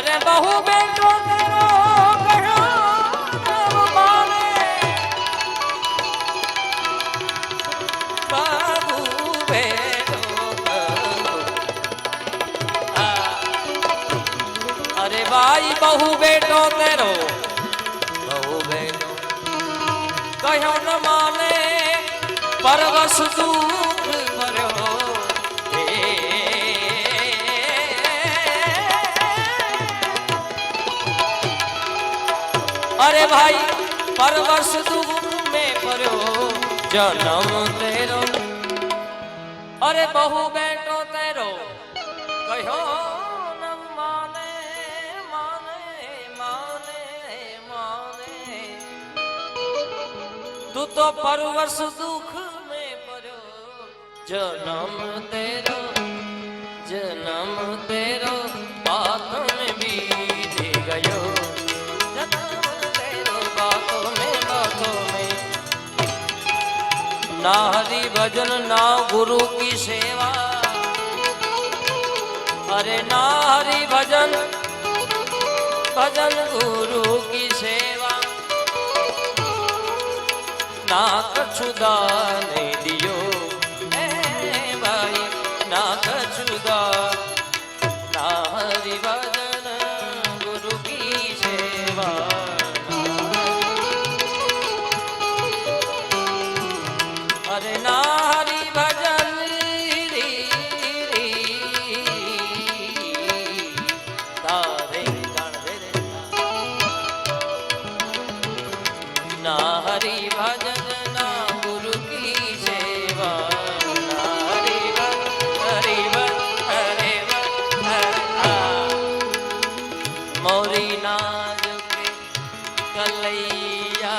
अरे बहु बेटो तेरो कहो नव माने बहु बेटो अरे भाई बहु बेटो तेरो बहु बेटो कहो न माने परवश दुख भर्यो अरे भाई परवश दुख में परो जन्म तेरो अरे बहु बेटो तेरो कहो न माने माने माने माने तू तो परवश दुख में परो जन्म तेरो बात में बीत गयो ना हरि भजन ना गुरु की सेवा अरे ना हरि भजन भजन गुरु की सेवा ना कछु दान दियो ए भाई ना कछु दान ना हरि भजन गुरु की सेवा अरे ना हरि भजन तारे ना हरि भजन ना गुरु की सेवा ना हरि मौरी नाज के कलैया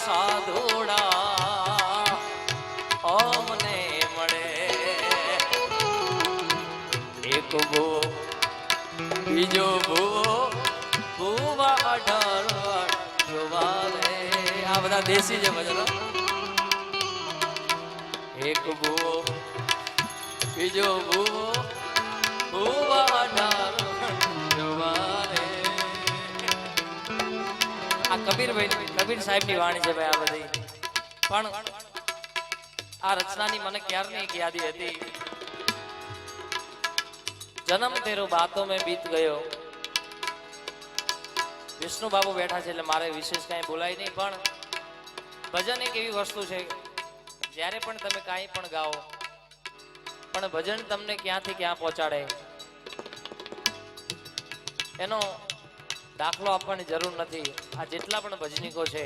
साधुड़ा ओमने मड़े एक भू बीजो भू भूवा अठार जोवारे आ बधा देसी जे भजन एक भू बीजो भू भूवा अठार जोवारे आ कबीर साहेब ની વાણી છે ભાઈ આ બધી પણ આ રચનાની મને ક્યારની એક યાદી હતી જન્મ તેરો બાતો में बीत गयो વિષ્ણુ બાબુ બેઠા છે એટલે મારે વિશેષ કાંઈ બોલાય નહીં પણ ભજન એક એવી વસ્તુ છે જ્યારે પણ તમે કાંઈ પણ ગાઓ પણ ભજન તમને ક્યાંથી ક્યાં પહોંચાડે એનો દાખલો આપવાની જરૂર નથી આ જેટલા પણ ભજનીકો છે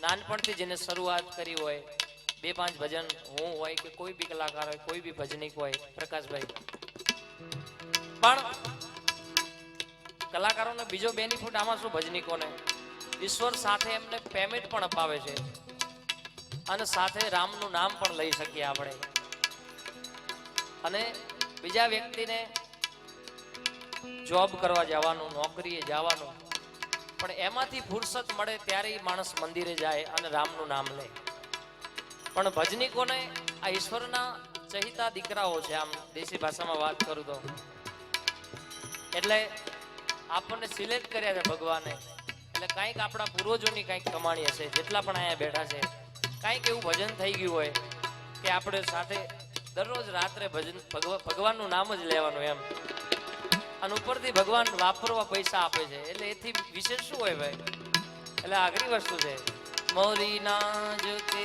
નાનપણથી જેને શરૂઆત કરી હોય 2-5 ભજન હું હોય કે કોઈ બી કલાકાર હોય કોઈ બી ભજનીક હોય પ્રકાશભાઈ પણ કલાકારોને બીજો બેનિફિટ આમાં શું, ભજનીકોને ઈશ્વર સાથે એમને પેમેન્ટ પણ અપાવે છે અને સાથે રામનું નામ પણ લઈ શકીએ આપણે. અને બીજા વ્યક્તિને જોબ કરવા જવાનું, નોકરીએ જવાનું, પણ એમાંથી ફુરસત મળે ત્યારે માણસ મંદિરે જાય અને રામનું નામ લે. પણ ભજનીકોને આ ઈશ્વરના ચહિતા દીકરાઓ છે, આમ દેશી ભાષામાં વાત કરું તો. એટલે આપણને સિલેક્ટ કર્યા છે ભગવાને. એટલે કાંઈક આપણા પૂર્વજોની કાંઈક કમાણી હશે, જેટલા પણ અહીંયા બેઠા છે. કાંઈક એવું ભજન થઈ ગયું હોય કે આપણે સાથે દરરોજ રાત્રે ભગવાનનું નામ જ લેવાનું એમ. અને ઉપરથી ભગવાન વાપરવા પૈસા આપે છે, એટલે એથી વિશેષ શું હોય ભાઈ? એટલે આખરી વસ્તુ છે, મોરી નાજ કે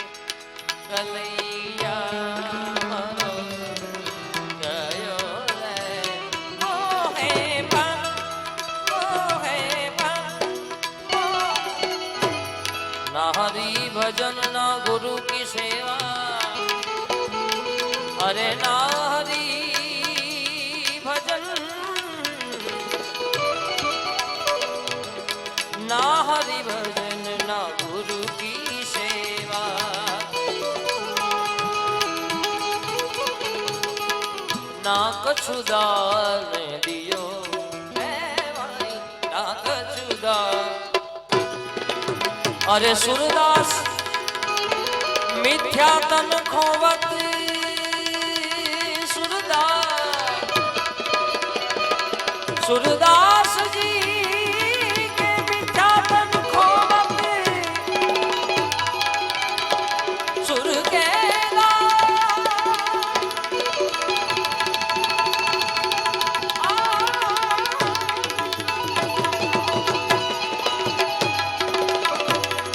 કલૈયા हरि भजन ना गुरु की सेवा, अरे ना हरि भजन ना हरि भजन ना गुरु की सेवा, ना कछु दान दियो ना कछु दान. अरे सूरदास मिथ्या तन खोवत, सूरदास जी के मिथ्या तन खोवत, सुर के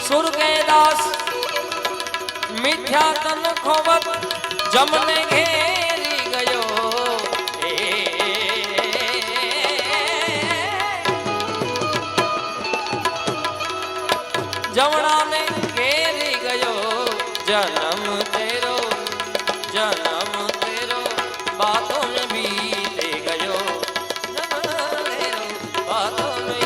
सुर के दास मिथ्या तन खोवत, जमने घेरी गयो जमना ने घेरी गयो, जन्म तेरो बातों में भी ले गयो, जन्म तेरो बातों में.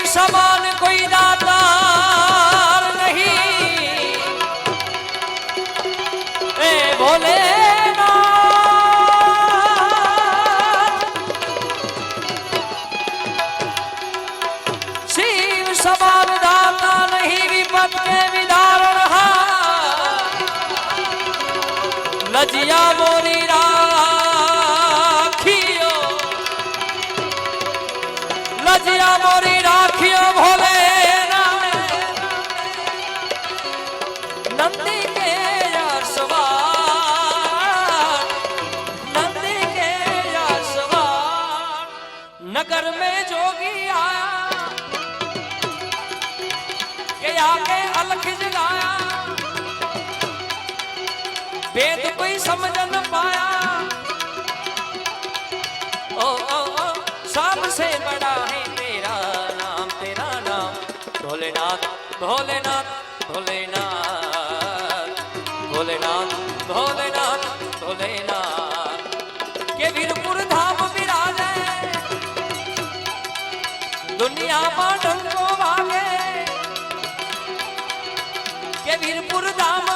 समान कोई दातार नहीं, ए भोलेनाथ. शिव समान दाता नहीं, विपत के विदारण लजिया मोरी राखियो, लजिया मोरी राखियो भोले नंदी के यार सवार, नंदी के यार सवार. नगर में जोगी आया के आके अलख जगाया, वेद कोई समझ न पाया. ओ सबसे बड़ा है तेरा नाम भोलेनाथ, भोलेनाथ, भोलेनाथ, भोलेनाथ, भोलेनाथ, भोलेनाथ. के वीरपुर धाम विराजे, दुनिया में डंको भागे. के वीरपुर धाम